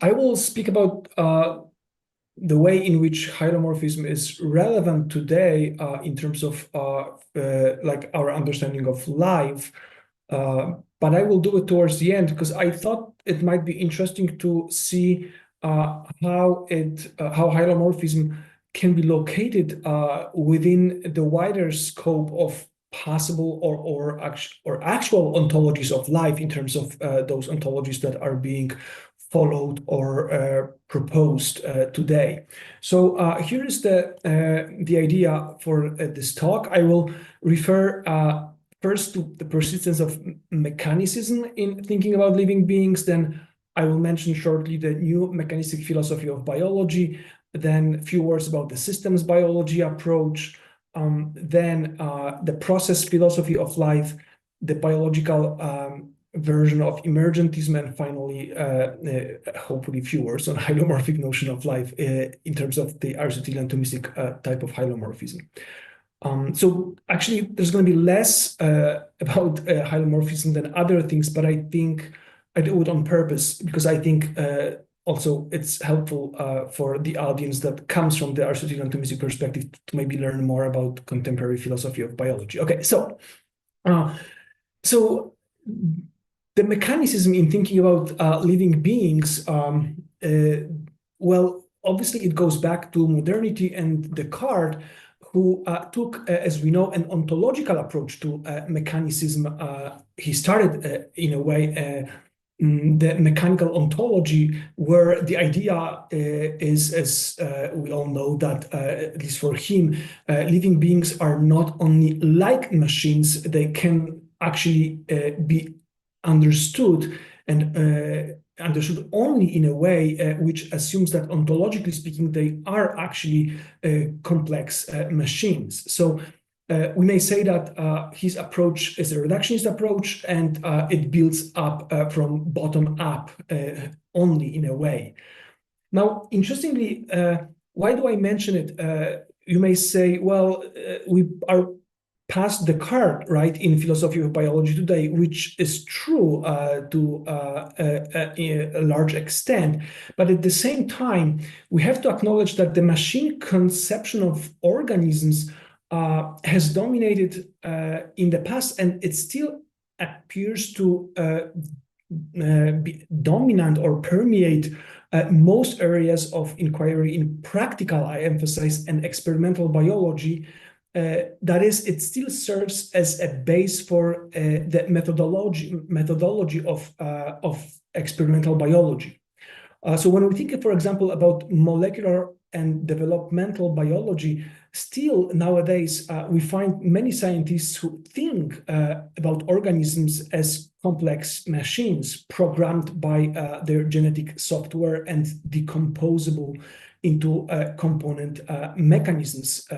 I will speak about the way in which hylomorphism is relevant today in terms of like our understanding of life. But I will do it towards the end because I thought it might be interesting to see how hylomorphism can be located within the wider scope of possible or actual ontologies of life in terms of those ontologies that are being followed or proposed today. So here is the idea for this talk. I will refer first to the persistence of mechanicism in thinking about living beings. Then I will mention shortly the new mechanistic philosophy of biology. Then a few words about the systems biology approach. Then the process philosophy of life, the biological version of emergentism, and finally, hopefully, a few words on hylomorphic notion of life in terms of the Aristotelian Thomistic type of hylomorphism. So actually, there's going to be less about hylomorphism than other things, but I think I do it on purpose because I think also it's helpful for the audience that comes from the Aristotelian Thomistic perspective to maybe learn more about contemporary philosophy of biology. Okay, so the mechanicism in thinking about living beings, well, obviously it goes back to modernity and Descartes, who took, as we know, an ontological approach to mechanicism. He started, in a way, the mechanical ontology, where the idea is, as we all know, that, at least for him, living beings are not only like machines, they can actually be understood and understood only in a way which assumes that ontologically speaking, they are actually complex machines. So we may say that his approach is a reductionist approach, and it builds up from bottom up only in a way. Now, interestingly, why do I mention it? You may say, well, we are past Descartes, right, in philosophy of biology today, which is true to a large extent. But at the same time, we have to acknowledge that the machine conception of organisms has dominated in the past, and it still appears to be dominant or permeate most areas of inquiry in practical, I emphasize, and experimental biology. That is, it still serves as a base for the methodology of experimental biology. So when we think, for example, about molecular and developmental biology, still nowadays we find many scientists who think about organisms as complex machines programmed by their genetic software and decomposable into component mechanisms,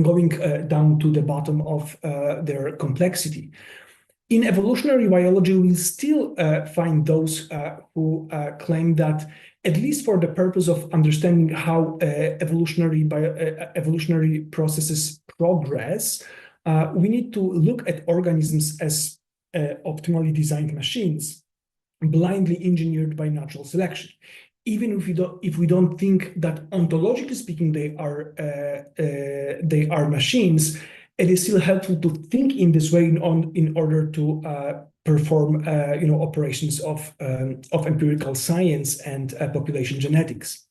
going down to the bottom of their complexity. In evolutionary biology, we still find those who claim that, at least for the purpose of understanding how evolutionary processes progress, we need to look at organisms as optimally designed machines, blindly engineered by natural selection. Even if we don't think that ontologically speaking they are machines, it is still helpful to think in this way in order to perform operations of empirical science and population genetics.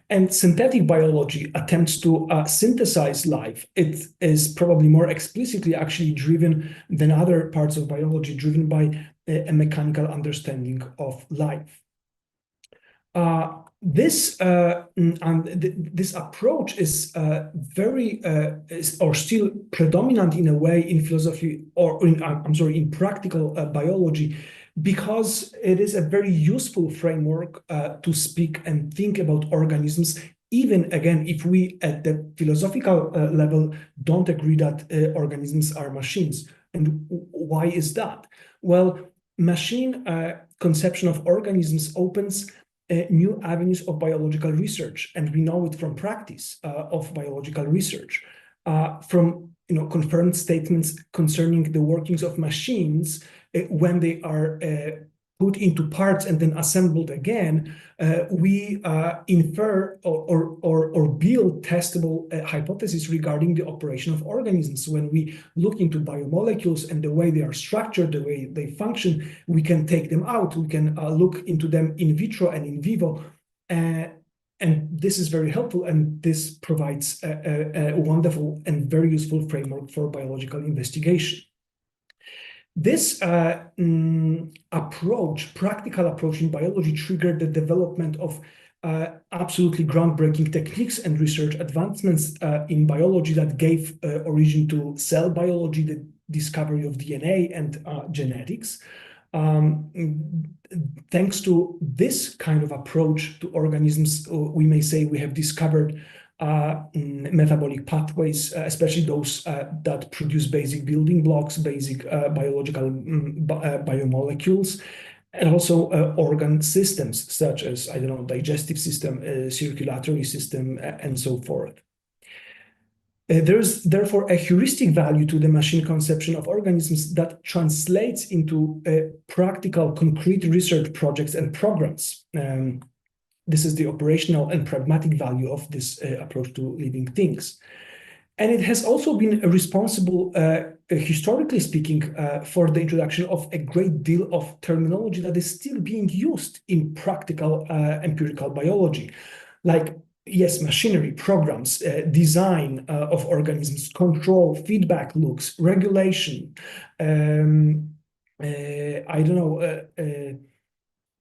And synthetic biology attempts to synthesize life. It is probably more explicitly actually driven than other parts of biology, driven by a mechanical understanding of life. This approach is or still predominant in a way in philosophy, or in practical biology, because it is a very useful framework to speak and think about organisms, even again if we at the philosophical level don't agree that organisms are machines. And why is that? Well, machine conception of organisms opens new avenues of biological research, and we know it from practice of biological research, from confirmed statements concerning the workings of machines when they are put into parts and then assembled again, we infer or build testable hypotheses regarding the operation of organisms. When we look into biomolecules and the way they are structured, the way they function, we can take them out. We can look into them in vitro and in vivo. And this is very helpful, and this provides a wonderful and very useful framework for biological investigation. This practical approach in biology, triggered the development of absolutely groundbreaking techniques and research advancements in biology that gave origin to cell biology, the discovery of DNA and genetics. Thanks to this kind of approach to organisms, we may say we have discovered metabolic pathways, especially those that produce basic building blocks, basic biological biomolecules, and also organ systems such as, I don't know, digestive system, circulatory system, and so forth. There is therefore a heuristic value to the machine conception of organisms that translates into practical, concrete research projects and programs. This is the operational and pragmatic value of this approach to living things. And it has also been responsible, historically speaking, for the introduction of a great deal of terminology that is still being used in practical empirical biology, like, yes, machinery, programs, design of organisms, control, feedback loops, regulation,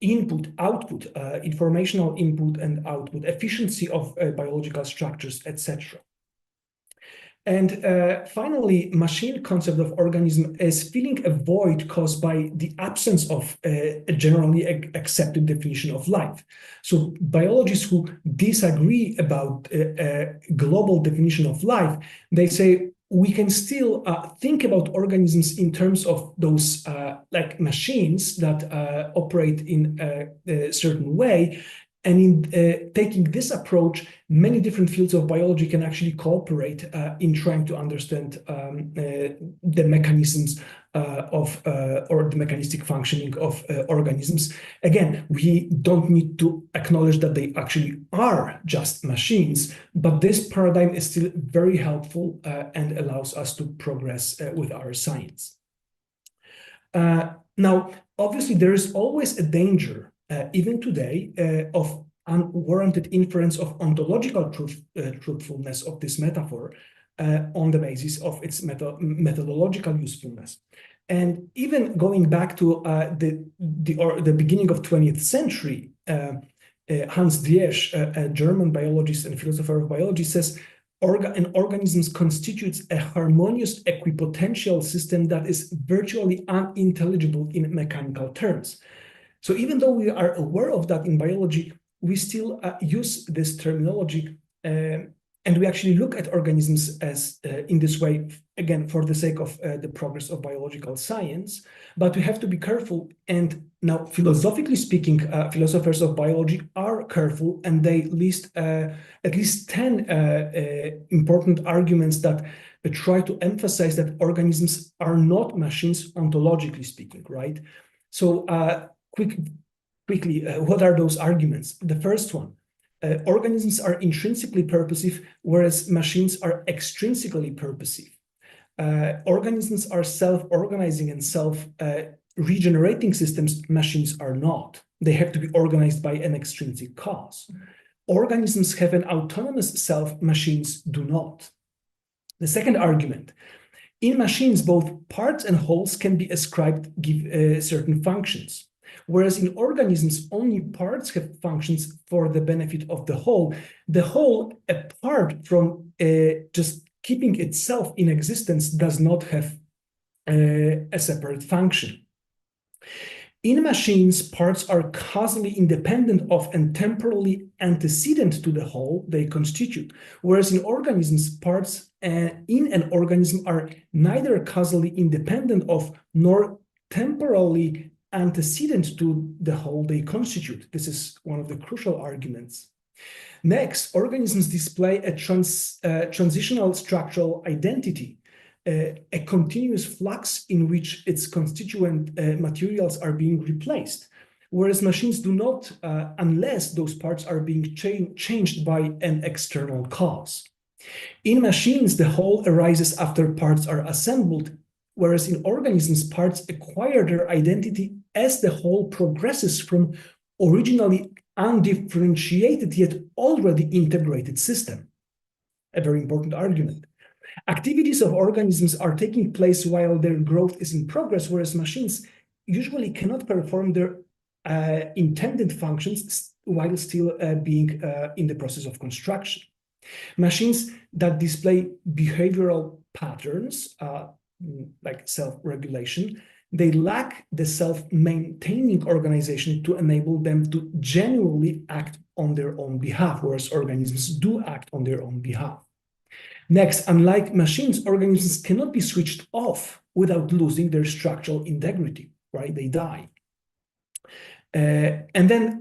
input, output, informational input and output, efficiency of biological structures, etc. And finally, machine concept of organism is filling a void caused by the absence of a generally accepted definition of life. So biologists who disagree about a global definition of life, they say we can still think about organisms in terms of those like machines that operate in a certain way. And in taking this approach, many different fields of biology can actually cooperate in trying to understand the mechanisms or the mechanistic functioning of organisms. Again, we don't need to acknowledge that they actually are just machines, but this paradigm is still very helpful and allows us to progress with our science. Now, obviously, there is always a danger even today, of unwarranted inference of ontological truthfulness of this metaphor on the basis of its methodological usefulness. And even going back to the beginning of 20th century, Hans Driesch, a German biologist and philosopher of biology, says, an organism constitutes a harmonious equipotential system that is virtually unintelligible in mechanical terms. So even though we are aware of that in biology, we still use this terminology, and we actually look at organisms as in this way, again, for the sake of the progress of biological science. But we have to be careful. And now, philosophically speaking, philosophers of biology are careful, and they list at least 10 important arguments that try to emphasize that organisms are not machines ontologically speaking, right? So quickly, what are those arguments? The first one, organisms are intrinsically purposive, whereas machines are extrinsically purposive. Organisms are self-organizing and self-regenerating systems. Machines are not. They have to be organized by an extrinsic cause. Organisms have an autonomous self, machines do not. The second argument, in machines, both parts and wholes can be ascribed certain functions. Whereas in organisms, only parts have functions for the benefit of the whole. The whole, apart from just keeping itself in existence, does not have a separate function. In machines, parts are causally independent of and temporally antecedent to the whole they constitute, whereas in organisms, parts in an organism are neither causally independent of nor temporally antecedent to the whole they constitute. This is one of the crucial arguments. Next, organisms display a transitional structural identity. a continuous flux in which its constituent materials are being replaced, whereas machines do not, unless those parts are being changed by an external cause. In machines, the whole arises after parts are assembled, whereas in organisms, parts acquire their identity as the whole progresses from originally undifferentiated yet already integrated system. A very important argument. Activities of organisms are taking place while their growth is in progress, whereas machines usually cannot perform their intended functions while still being in the process of construction. Machines that display behavioral patterns, like self-regulation, they lack the self-maintaining organization to enable them to genuinely act on their own behalf, whereas organisms do act on their own behalf. Next, unlike machines, organisms cannot be switched off without losing their structural integrity, right? They die. And then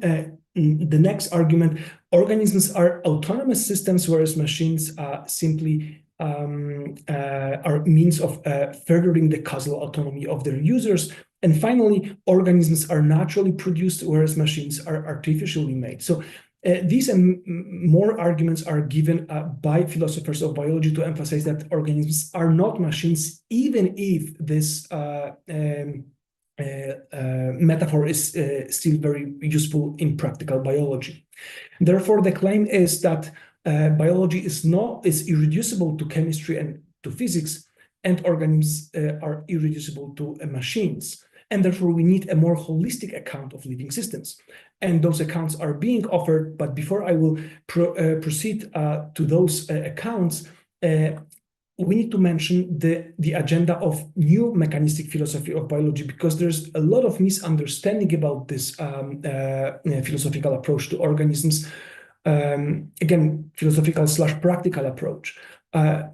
the next argument, organisms are autonomous systems, whereas machines simply are means of furthering the causal autonomy of their users. And finally, organisms are naturally produced, whereas machines are artificially made. So these and more arguments are given by philosophers of biology to emphasize that organisms are not machines, even if this metaphor is still very useful in practical biology. Therefore, the claim is that biology is irreducible to chemistry and to physics, and organisms are irreducible to machines. And therefore, we need a more holistic account of living systems. And those accounts are being offered. But before I will proceed to those accounts, we need to mention the agenda of new mechanistic philosophy of biology, because there's a lot of misunderstanding about this philosophical approach to organisms. Again, philosophical/practical approach.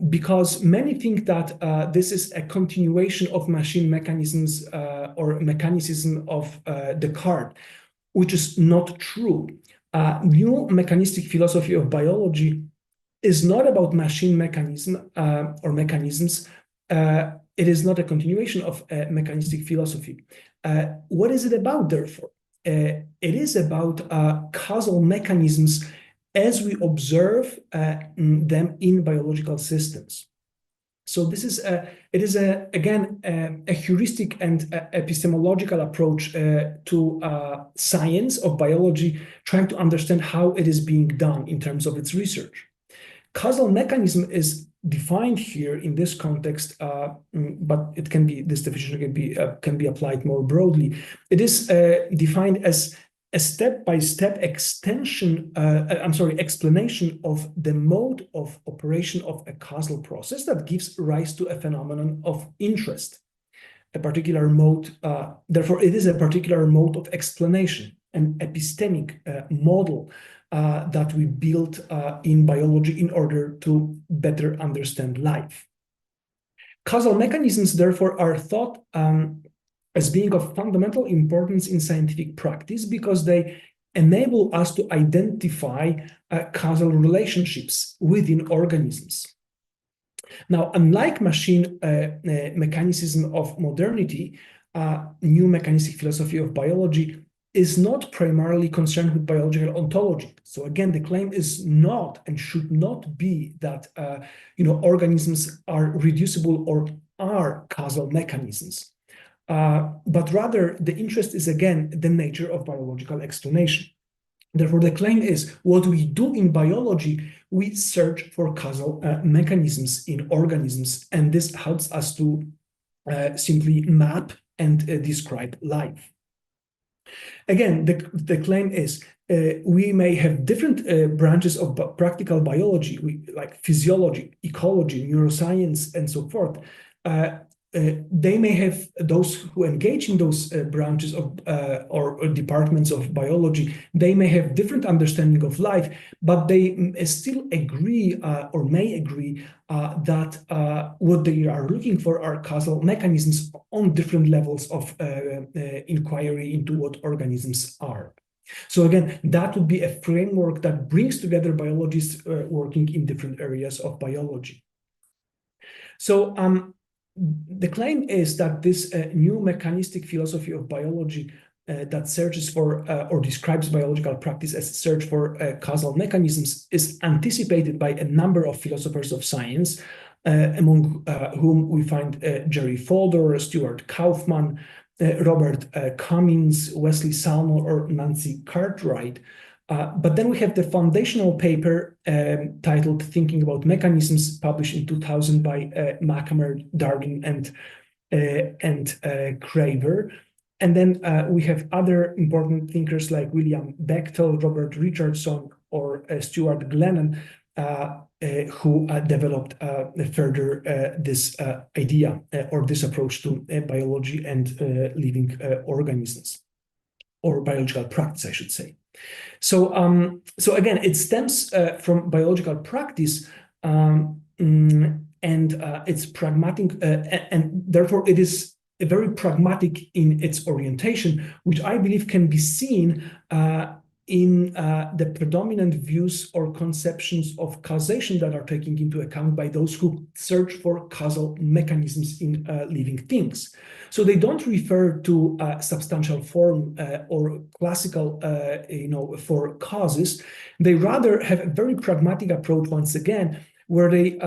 Because many think that this is a continuation of machine mechanisms or mechanicism of Descartes, which is not true. New mechanistic philosophy of biology is not about machine mechanism or mechanisms. It is not a continuation of mechanistic philosophy. What is it about, therefore? It is about causal mechanisms as we observe them in biological systems. So this is again a heuristic and epistemological approach to science of biology, trying to understand how it is being done in terms of its research. Causal mechanism is defined here in this context, but this definition can be applied more broadly. It is defined as a step-by-step explanation of the mode of operation of a causal process that gives rise to a phenomenon of interest. A particular mode, therefore, it is a particular mode of explanation, an epistemic model that we build in biology in order to better understand life. Causal mechanisms, therefore, are thought as being of fundamental importance in scientific practice because they enable us to identify causal relationships within organisms. Now, unlike machine mechanicism of modernity, new mechanistic philosophy of biology is not primarily concerned with biological ontology. So again, the claim is not and should not be that organisms are reducible or are causal mechanisms. But rather, the interest is, again, the nature of biological explanation. Therefore, the claim is what we do in biology, we search for causal mechanisms in organisms, and this helps us to simply map and describe life. Again, the claim is we may have different branches of practical biology, like physiology, ecology, neuroscience, and so forth. They may have, those who engage in those branches of or departments of biology, they may have different understanding of life, but they still agree or may agree that what they are looking for are causal mechanisms on different levels of inquiry into what organisms are. So again, that would be a framework that brings together biologists working in different areas of biology. So the claim is that this new mechanistic philosophy of biology that searches for or describes biological practice as search for causal mechanisms is anticipated by a number of philosophers of science, among whom we find Jerry Fodor, Stuart Kaufman, Robert Cummins, Wesley Salmon, or Nancy Cartwright. But then we have the foundational paper titled Thinking About Mechanisms, published in 2000 by McAmer, Darwin, and Craver. And then we have other important thinkers like William Bechtel, Robert Richardson, or Stuart Glennon, who developed further this idea or this approach to biology and living organisms, or biological practice, I should say. So again, it stems from biological practice, and it's pragmatic, and therefore it is very pragmatic in its orientation, which I believe can be seen in the predominant views or conceptions of causation that are taken into account by those who search for causal mechanisms in living things. So they don't refer to substantial form or classical, for causes. They rather have a very pragmatic approach, once again, where they,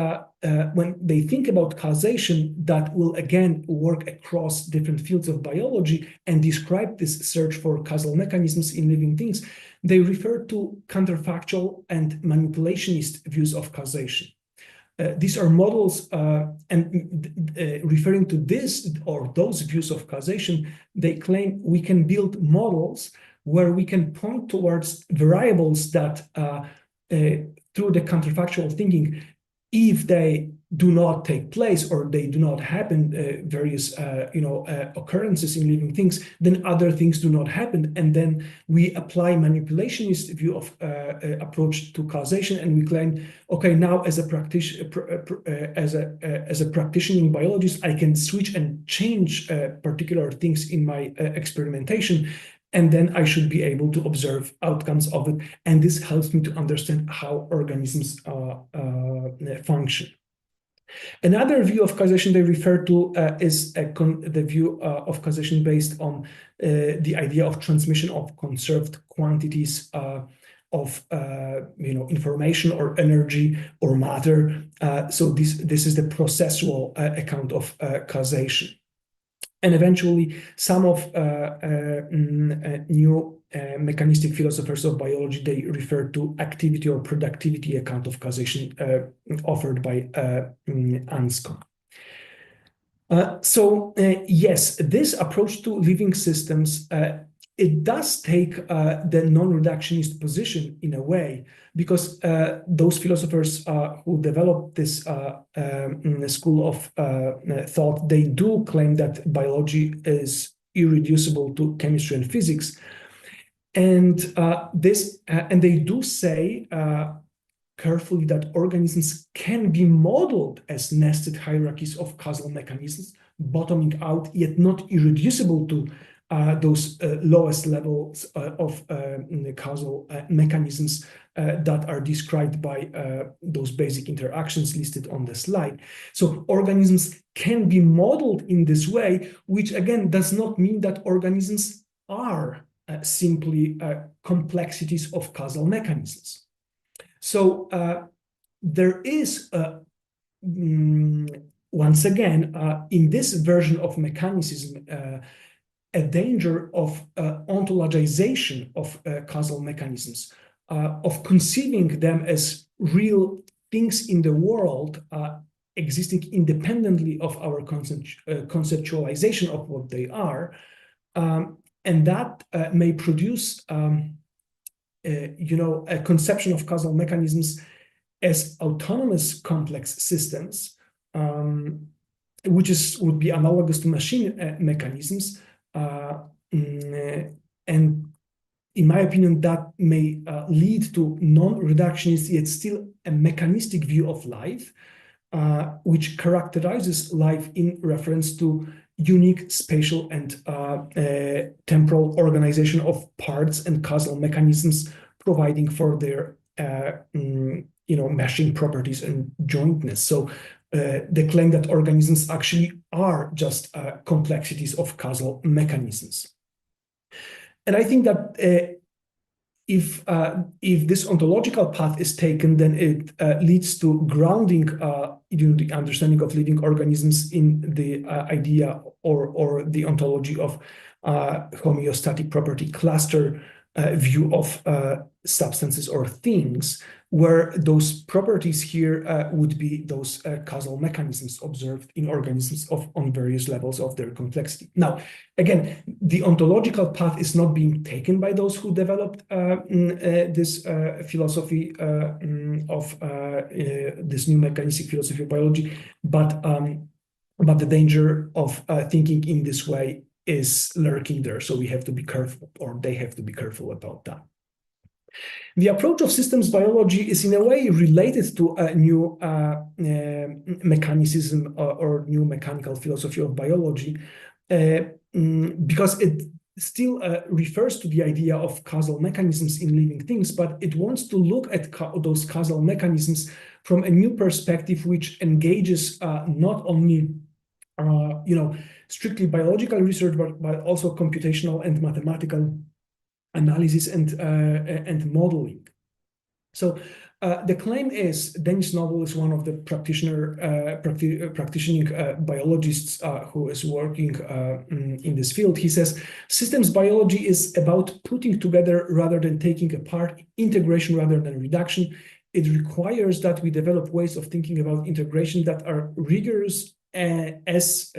when they think about causation, that will again work across different fields of biology and describe this search for causal mechanisms in living things, they refer to counterfactual and manipulationist views of causation. These are models, and referring to this or those views of causation, they claim we can build models where we can point towards variables that through the counterfactual thinking, if they do not take place or they do not happen, various occurrences in living things, then other things do not happen, and then we apply manipulationist view of approach to causation, and we claim, okay, now as a practitioner in biologist, I can switch and change particular things in my experimentation, and then I should be able to observe outcomes of it. And this helps me to understand how organisms function. Another view of causation they refer to is the view of causation based on the idea of transmission of conserved quantities of information or energy or matter. So this is the processual account of causation. And eventually, some of new mechanistic philosophers of biology, they refer to activity or productivity account of causation offered by Anscombe. Yes, this approach to living systems, it does take the non-reductionist position in a way, because those philosophers who developed this school of thought, they do claim that biology is irreducible to chemistry and physics, and they do say carefully that organisms can be modeled as nested hierarchies of causal mechanisms, bottoming out, yet not irreducible to those lowest levels of causal mechanisms that are described by those basic interactions listed on the slide. So organisms can be modeled in this way, which again does not mean that organisms are simply complexities of causal mechanisms. So there is, once again, in this version of mechanicism, a danger of ontologization of causal mechanisms, of conceiving them as real things in the world, existing independently of our conceptualization of what they are, and that may produce a conception of causal mechanisms as autonomous complex systems, which would be analogous to machine mechanisms. And in my opinion, that may lead to non-reductionist, yet still a mechanistic view of life, which characterizes life in reference to unique spatial and temporal organization of parts and causal mechanisms, providing for their meshing properties and jointness. So the claim that organisms actually are just complexities of causal mechanisms. And I think that if this ontological path is taken, then it leads to grounding the understanding of living organisms in the idea or the ontology of homeostatic property cluster view of substances or things, where those properties here would be those causal mechanisms observed in organisms on various levels of their complexity. Now, again, the ontological path is not being taken by those who developed this philosophy of this new mechanistic philosophy of biology, but the danger of thinking in this way is lurking there. So we have to be careful, or they have to be careful about that. The approach of systems biology is in a way related to a new mechanicism or new mechanical philosophy of biology, because it still refers to the idea of causal mechanisms in living things, but it wants to look at those causal mechanisms from a new perspective, which engages not only strictly biological research, but also computational and mathematical analysis and modeling. So the claim is, Denis Noble is one of the practicing biologists who is working in this field. He says, systems biology is about putting together rather than taking apart, integration rather than reduction. It requires that we develop ways of thinking about integration that are rigorous, as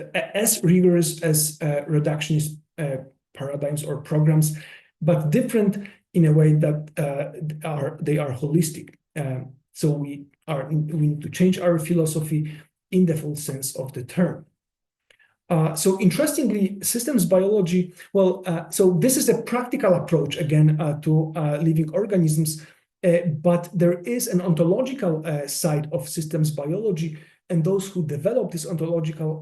rigorous as reductionist paradigms or programs, but different in a way that they are holistic. So we need to change our philosophy in the full sense of the term. So interestingly, systems biology, so this is a practical approach again to living organisms, but there is an ontological side of systems biology. And those who develop this ontological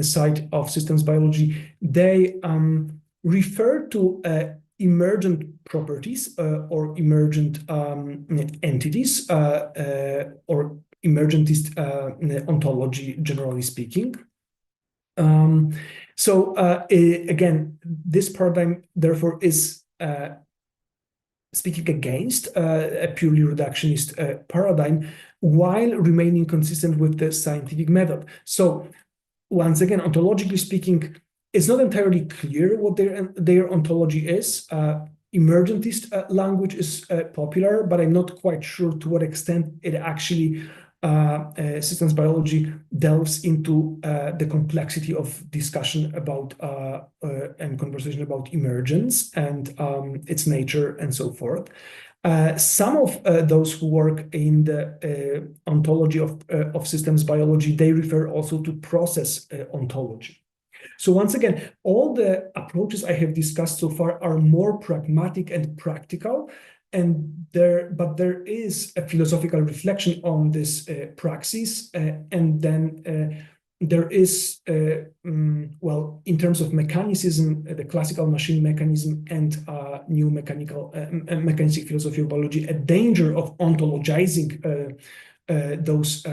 side of systems biology, they refer to emergent properties or emergent entities or emergentist ontology, generally speaking. Again, this paradigm, therefore, is speaking against a purely reductionist paradigm, while remaining consistent with the scientific method. So once again, ontologically speaking, it's not entirely clear what their ontology is. Emergentist language is popular, but I'm not quite sure to what extent it actually systems biology delves into the complexity of discussion about and conversation about emergence and its nature and so forth. Some of those who work in the ontology of systems biology, they refer also to process ontology. So once again, all the approaches I have discussed so far are more pragmatic and practical, but there is a philosophical reflection on this praxis, and then there is, in terms of mechanicism, the classical machine mechanism and new mechanistic philosophy of biology, a danger of ontologizing those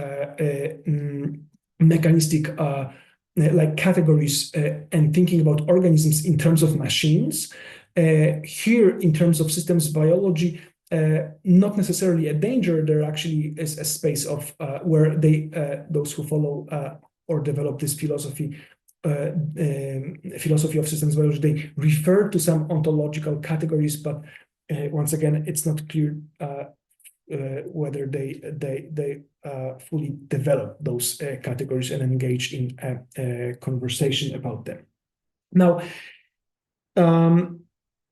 mechanistic like categories and thinking about organisms in terms of machines. Here, in terms of systems biology, not necessarily a danger. There actually is a space of where those who follow or develop this philosophy of systems biology, they refer to some ontological categories, but once again, it's not clear whether they fully develop those categories and engage in a conversation about them. Now,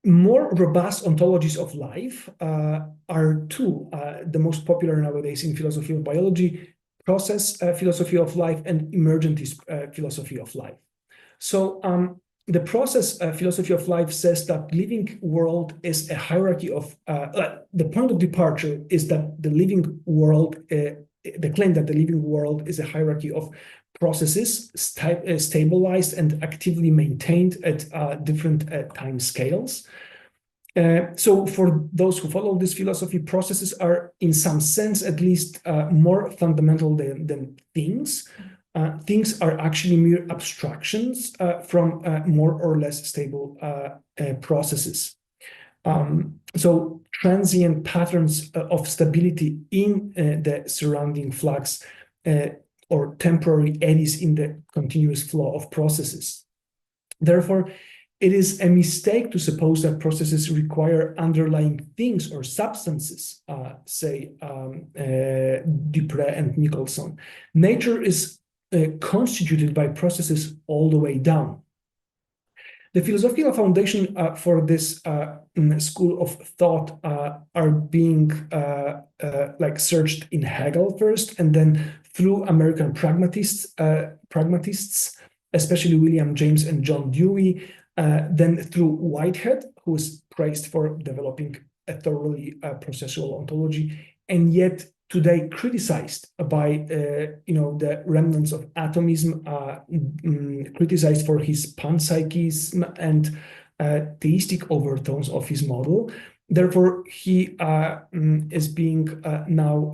more robust ontologies of life are two, the most popular nowadays in philosophy of biology: process philosophy of life and emergentist philosophy of life. So the process philosophy of life says that living world is a hierarchy of, the point of departure is that the living world, the claim that the living world is a hierarchy of processes stabilized and actively maintained at different time scales. So for those who follow this philosophy, processes are, in some sense at least, more fundamental than things. Things are actually mere abstractions from more or less stable processes. So transient patterns of stability in the surrounding flux or temporary eddies in the continuous flow of processes. Therefore, it is a mistake to suppose that processes require underlying things or substances, say Dupré and Nicholson. Nature is constituted by processes all the way down. The philosophical foundation for this school of thought are being searched in Hegel first, and then through American pragmatists, especially William James and John Dewey, then through Whitehead, who is praised for developing a thoroughly processual ontology, and yet today criticized by the remnants of atomism, criticized for his panpsychism and theistic overtones of his model. Therefore, he is being now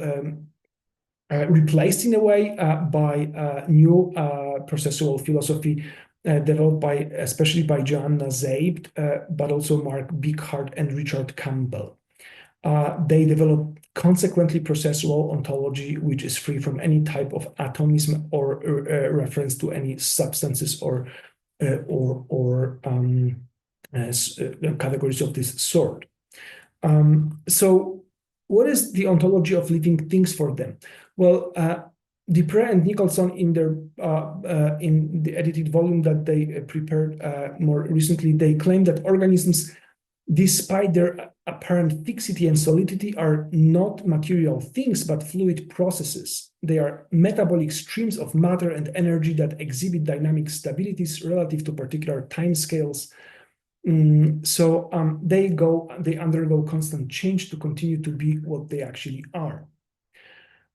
replaced in a way by new processual philosophy developed especially by Joanna Zeibt, but also Mark Bighart and Richard Campbell. They develop consequently processual ontology, which is free from any type of atomism or reference to any substances or categories of this sort. So what is the ontology of living things for them? Well, Dupré and Nicholson, in the edited volume that they prepared more recently, they claim that organisms, despite their apparent fixity and solidity, are not material things, but fluid processes. They are metabolic streams of matter and energy that exhibit dynamic stabilities relative to particular timescales. So they undergo constant change to continue to be what they actually are.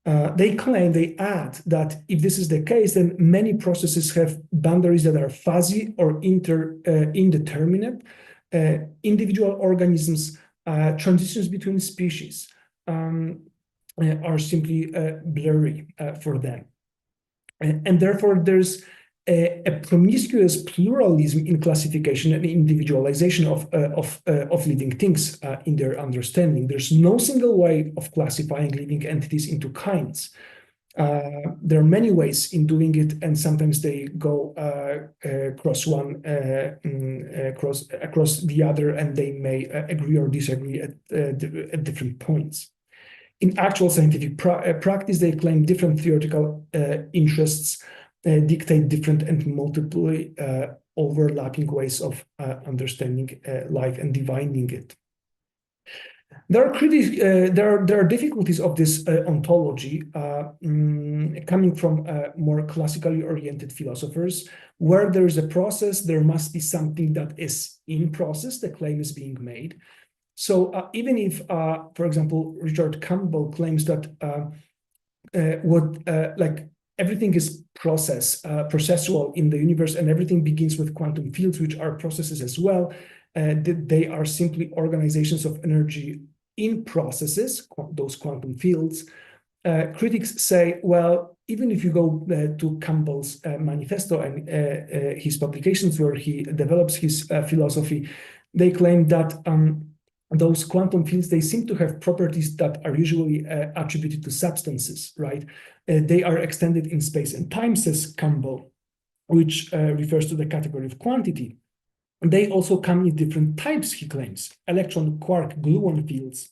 They add that if this is the case, then many processes have boundaries that are fuzzy or indeterminate. Individual organisms, transitions between species are simply blurry for them. And therefore, there's a promiscuous pluralism in classification and individualization of living things in their understanding. There's no single way of classifying living entities into kinds. There are many ways in doing it, and sometimes they go across the other, and they may agree or disagree at different points. In actual scientific practice, they claim different theoretical interests dictate different and multiply overlapping ways of understanding life and divining it. There are difficulties of this ontology coming from more classically oriented philosophers. Where there is a process, there must be something that is in process. The claim is being made. So even if, for example, Richard Campbell claims that everything is processual in the universe, and everything begins with quantum fields, which are processes as well. They are simply organizations of energy in processes, those quantum fields. Critics say, well, even if you go to Campbell's manifesto and his publications where he develops his philosophy, they claim that those quantum fields, they seem to have properties that are usually attributed to substances, right? They are extended in space and time, says Campbell, which refers to the category of quantity. They also come in different types, he claims, electron, quark, gluon fields,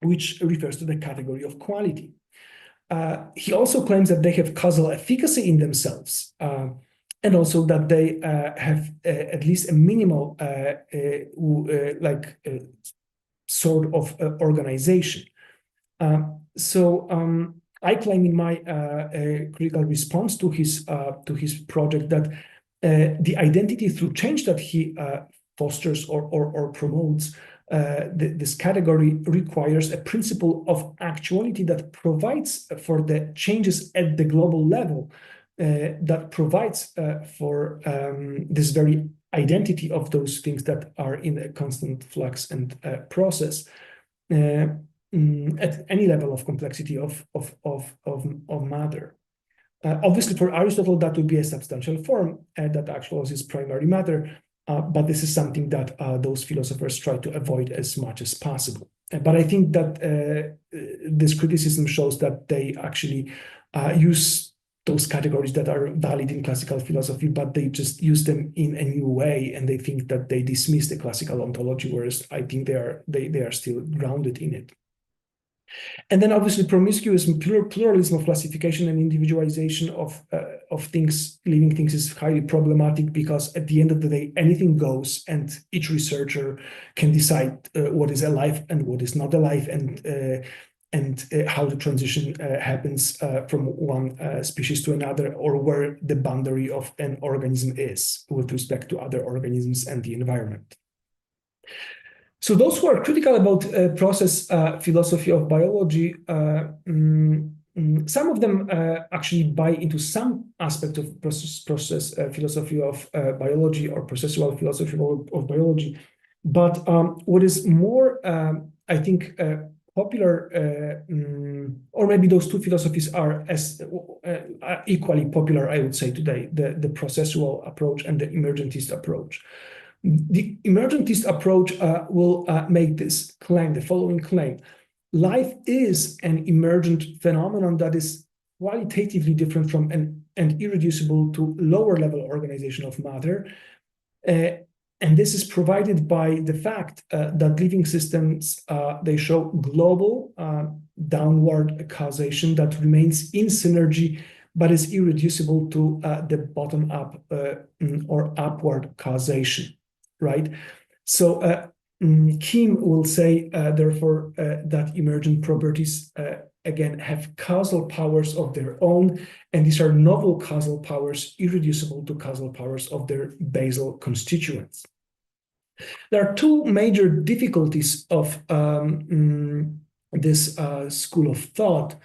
which refers to the category of quality. He also claims that they have causal efficacy in themselves, and also that they have at least a minimal sort of organization. I claim in my critical response to his project that the identity through change that he fosters or promotes, this category requires a principle of actuality that provides for the changes at the global level, that provides for this very identity of those things that are in a constant flux and process at any level of complexity of matter. Obviously, for Aristotle, that would be a substantial form that actualizes primary matter, but this is something that those philosophers try to avoid as much as possible. But I think that this criticism shows that they actually use those categories that are valid in classical philosophy, but they just use them in a new way, and they think that they dismiss the classical ontology, whereas I think they are still grounded in it. And then obviously promiscuous pluralism of classification and individualization of things, living things, is highly problematic, because at the end of the day, anything goes, and each researcher can decide what is alive and what is not alive, and how the transition happens from one species to another, or where the boundary of an organism is with respect to other organisms and the environment. So those who are critical about process philosophy of biology, some of them actually buy into some aspect of process philosophy of biology, or processual philosophy of biology. But what is more, I think, popular, or maybe those two philosophies are as equally popular, I would say, today, the processual approach and the emergentist approach. The emergentist approach will make this claim, the following claim: life is an emergent phenomenon that is qualitatively different from an irreducible to lower level organization of matter. And this is provided by the fact that living systems, they show global downward causation that remains in synergy, but is irreducible to the bottom-up or upward causation. Right? So Kim will say, therefore, that emergent properties, again, have causal powers of their own, and these are novel causal powers irreducible to causal powers of their basal constituents. There are two major difficulties of this school of thought.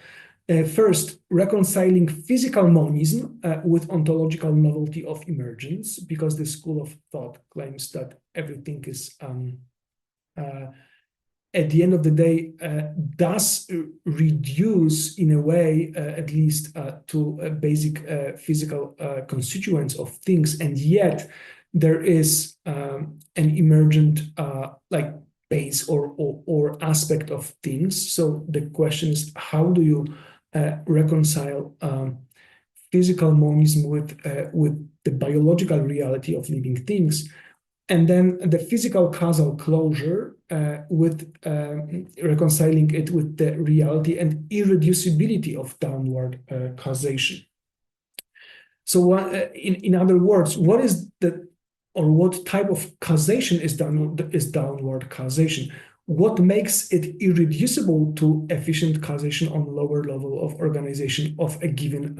First, reconciling physical monism with ontological novelty of emergence, because the school of thought claims that everything is, at the end of the day, does reduce, in a way, at least, to basic physical constituents of things, and yet there is an emergent like base or aspect of things. So the question is, how do you reconcile physical monism with the biological reality of living things, and then the physical causal closure with reconciling it with the reality and irreducibility of downward causation. So in other words, what is what type of causation is downward causation? What makes it irreducible to efficient causation on lower level of organization of a given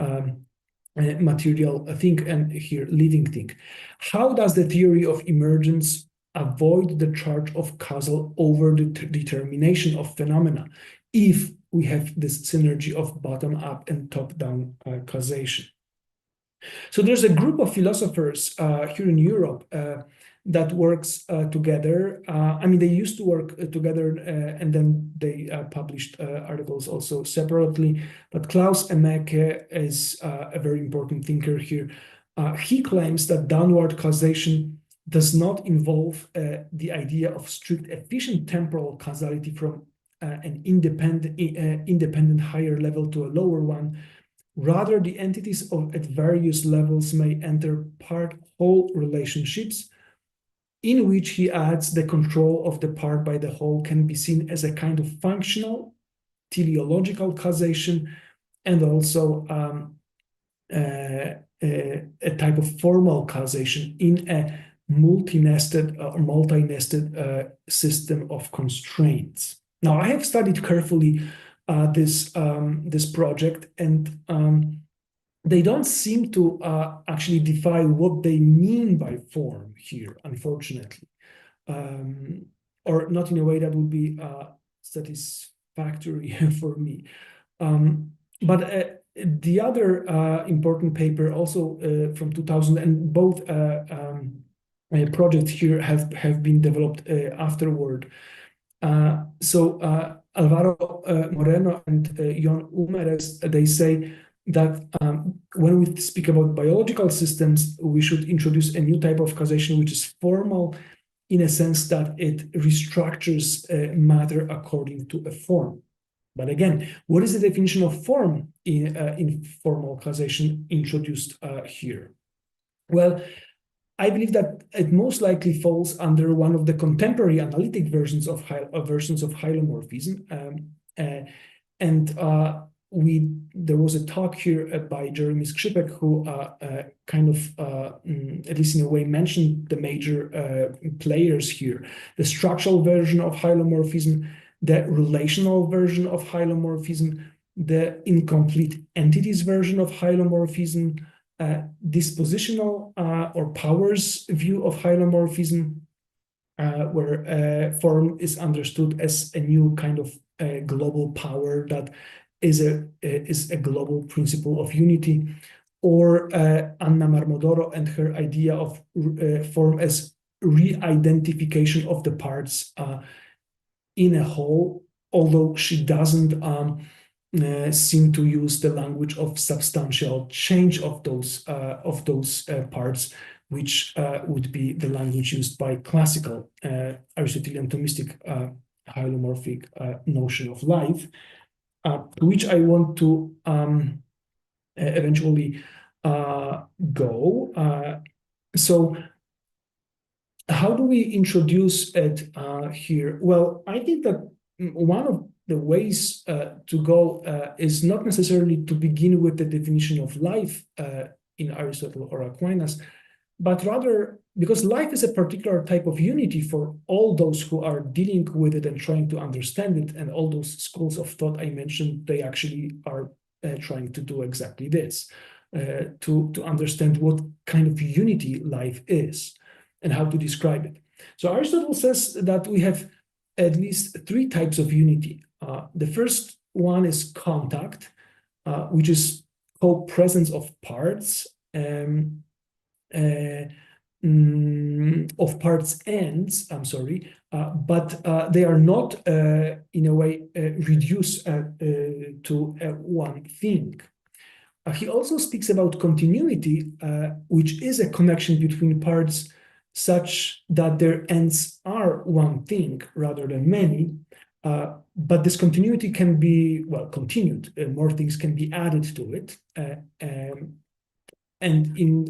material thing, and here living thing? How does the theory of emergence avoid the charge of causal over the determination of phenomena if we have this synergy of bottom-up and top-down causation? So there's a group of philosophers here in Europe that works together. I mean, they used to work together, and then they published articles also separately. But Klaus Emeke is a very important thinker here. He claims that downward causation does not involve the idea of strict efficient temporal causality from an independent higher level to a lower one. Rather, the entities at various levels may enter part-whole relationships, in which, he adds, the control of the part by the whole can be seen as a kind of functional, teleological causation, and also a type of formal causation in a multi-nested or multi-nested system of constraints. Now, I have studied carefully this project, and they don't seem to actually define what they mean by form here, unfortunately, or not in a way that would be satisfactory for me. But the other important paper, also from 2000, and both projects here have been developed afterward. So Alvaro Moreno and Jon Umeres, they say that when we speak about biological systems, we should introduce a new type of causation, which is formal, in a sense that it restructures matter according to a form. But again, what is the definition of form in formal causation introduced here? Well, I believe that it most likely falls under one of the contemporary analytic versions of hylomorphism. There was a talk here by Jeremy Skrzypek, who kind of, at least in a way, mentioned the major players here: the structural version of hylomorphism, the relational version of hylomorphism, the incomplete entities version of hylomorphism, dispositional or powers view of hylomorphism, where form is understood as a new kind of global power that is a global principle of unity, or Anna Marmodoro and her idea of form as re-identification of the parts in a whole, although she doesn't seem to use the language of substantial change of those parts, which would be the language used by classical Aristotelian Thomistic hylomorphic notion of life, to which I want to eventually go. So how do we introduce it here? Well, I think that one of the ways to go is not necessarily to begin with the definition of life in Aristotle or Aquinas, but rather because life is a particular type of unity for all those who are dealing with it and trying to understand it, and all those schools of thought I mentioned, they actually are trying to do exactly this, to understand what kind of unity life is and how to describe it. So Aristotle says that we have at least three types of unity. The first one is contact, which is co-presence of parts, of parts ends, but they are not in a way reduced to one thing. He also speaks about continuity, which is a connection between parts such that their ends are one thing rather than many. But this continuity can be, well, continued. More things can be added to it. And in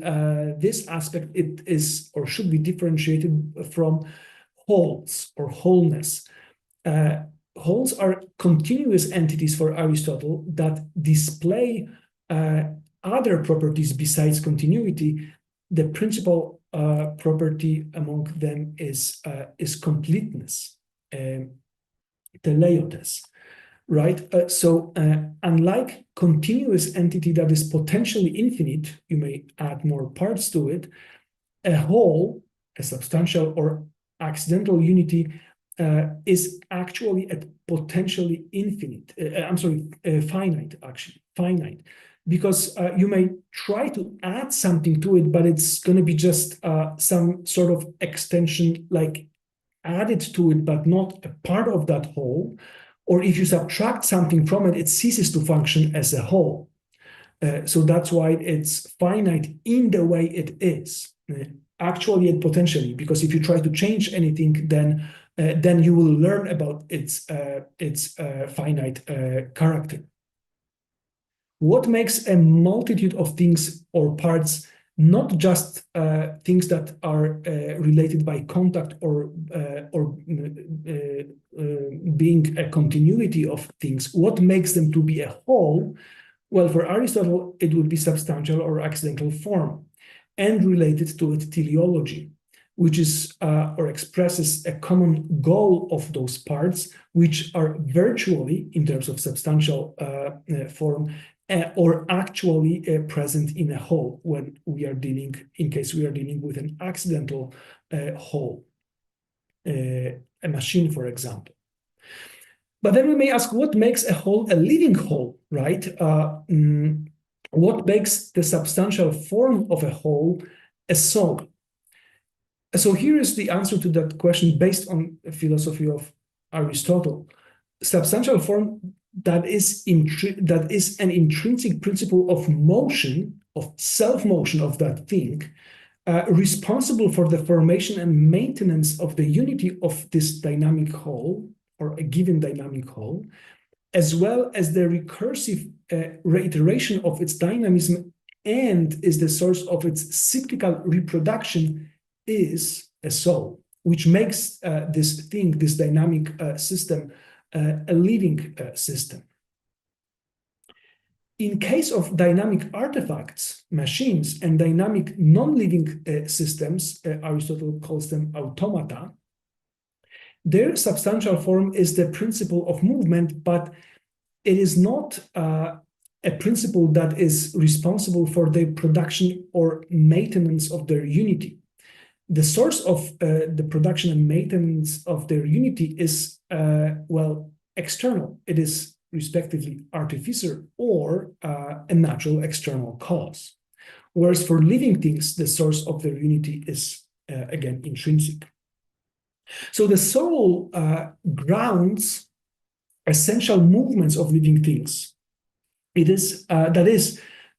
this aspect, it is or should be differentiated from wholes or wholeness. Wholes are continuous entities for Aristotle that display other properties besides continuity. The principal property among them is completeness, teleiotes, right? So unlike continuous entity that is potentially infinite, you may add more parts to it, a whole, a substantial or accidental unity is actually at potentially infinite, finite, actually, finite. Because you may try to add something to it, but it's going to be just some sort of extension, like added to it, but not a part of that whole. Or if you subtract something from it, it ceases to function as a whole. So that's why it's finite in the way it is, actually and potentially. Because if you try to change anything, then you will learn about its finite character. What makes a multitude of things or parts not just things that are related by contact or being a continuity of things? What makes them to be a whole? Well, for Aristotle, it would be substantial or accidental form, and related to it teleology, which is or expresses a common goal of those parts, which are virtually, in terms of substantial form, or actually present in a whole when we are dealing, in case we are dealing with an accidental whole, a machine, for example. But then we may ask, what makes a whole a living whole, right? What makes the substantial form of a whole a soul? So here is the answer to that question based on the philosophy of Aristotle. Substantial form that is an intrinsic principle of motion, of self-motion of that thing, responsible for the formation and maintenance of the unity of this dynamic whole, or a given dynamic whole, as well as the recursive reiteration of its dynamism, and is the source of its cyclical reproduction, is a soul, which makes this thing, this dynamic system, a living system. In case of dynamic artifacts, machines, and dynamic non-living systems, Aristotle calls them automata, their substantial form is the principle of movement, but it is not a principle that is responsible for the production or maintenance of their unity. The source of the production and maintenance of their unity is, well, external. It is respectively artificer or a natural external cause. Whereas for living things, the source of their unity is, again, intrinsic. So the soul grounds essential movements of living things. It is,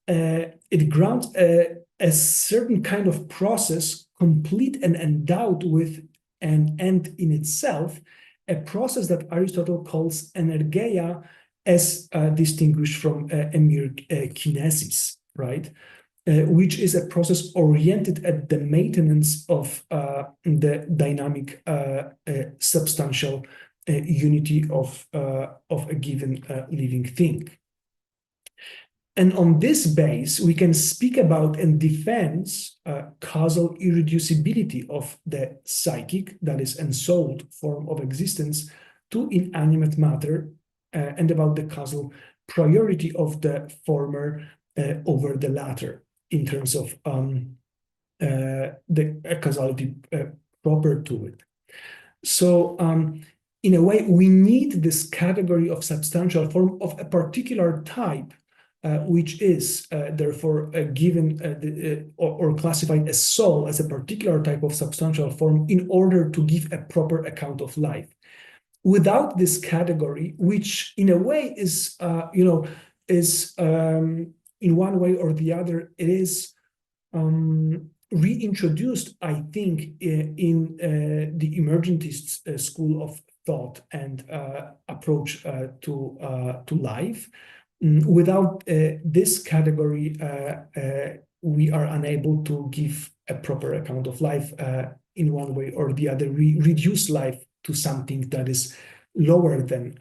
it grounds a certain kind of process, complete and endowed with an end in itself, a process that Aristotle calls energeia, as distinguished from a mere kinesis, right? Which is a process oriented at the maintenance of the dynamic substantial unity of a given living thing. And on this base, we can speak about and defend causal irreducibility of the psychic, that is ensouled form of existence, to inanimate matter, and about the causal priority of the former over the latter in terms of the causality proper to it. So in a way, we need this category of substantial form of a particular type, which is therefore given or classified as soul, as a particular type of substantial form, in order to give a proper account of life. Without this category, which in a way is, is in one way or the other, it is reintroduced, I think, in the emergentist school of thought and approach to life. Without this category, we are unable to give a proper account of life in one way or the other. We reduce life to something that is lower than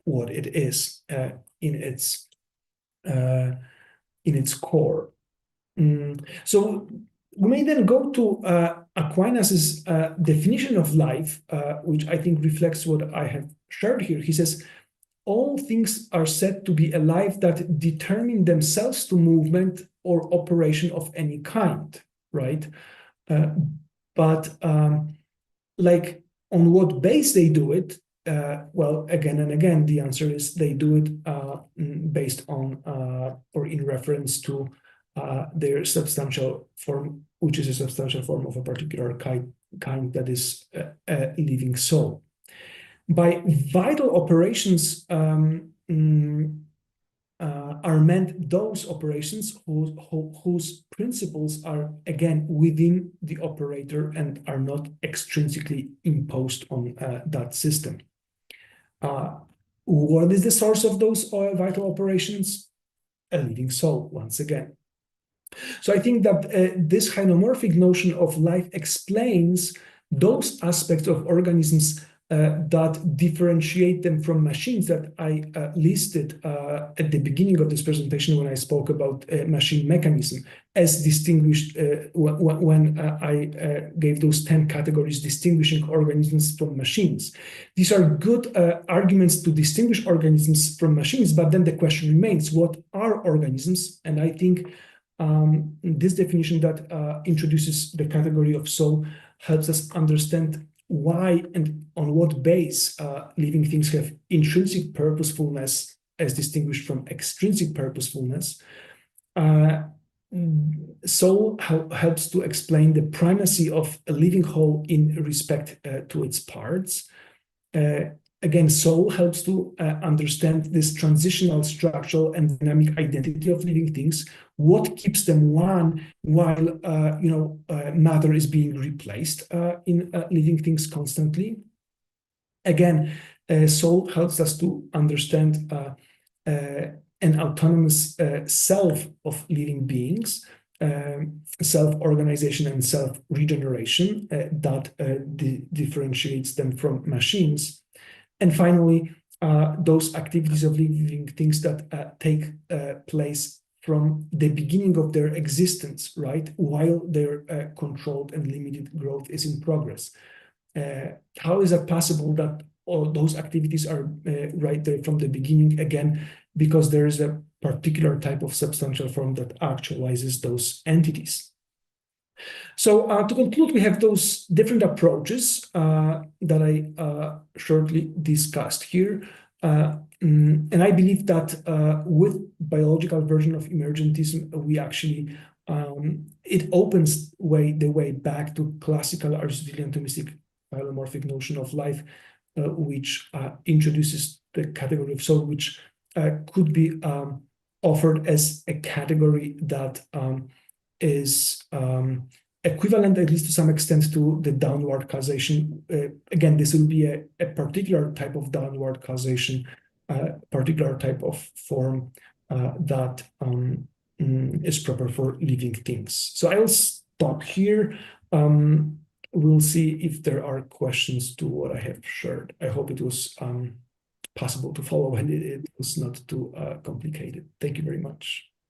what it is in its core. So we may then go to Aquinas's definition of life, which I think reflects what I have shared here. He says, all things are said to be alive that determine themselves to movement or operation of any kind, right? But like, on what base they do it? Well, again and again, the answer is they do it based on or in reference to their substantial form, which is a substantial form of a particular kind that is a living soul. By vital operations are meant those operations whose principles are, again, within the operator and are not extrinsically imposed on that system. What is the source of those vital operations? A living soul, once again. So I think that this hylomorphic notion of life explains those aspects of organisms that differentiate them from machines that I listed at the beginning of this presentation when I spoke about machine mechanism, as distinguished when I gave those 10 categories distinguishing organisms from machines. These are good arguments to distinguish organisms from machines, but then the question remains, what are organisms? And I think this definition that introduces the category of soul helps us understand why and on what base living things have intrinsic purposefulness as distinguished from extrinsic purposefulness, soul helps to explain the primacy of a living whole in respect to its parts. Again, soul helps to understand this transitional, structural, and dynamic identity of living things. What keeps them one while matter is being replaced in living things constantly. Again, soul helps us to understand an autonomous self of living beings, self-organization and self-regeneration that differentiates them from machines. And finally, those activities of living things that take place from the beginning of their existence, right, while their controlled and limited growth is in progress. How is it possible that all those activities are right there from the beginning? Again, because there is a particular type of substantial form that actualizes those entities. So to conclude, we have those different approaches that I shortly discussed here. And I believe that with biological version of emergentism, we actually, it opens the way back to classical Aristotelian Thomistic hylomorphic notion of life, which introduces the category of soul, which could be offered as a category that is equivalent, at least to some extent, to the downward causation. Again, this will be a particular type of downward causation, particular type of form that is proper for living things. So I'll stop here. We'll see if there are questions to what I have shared. I hope it was possible to follow and it was not too complicated. Thank you very much.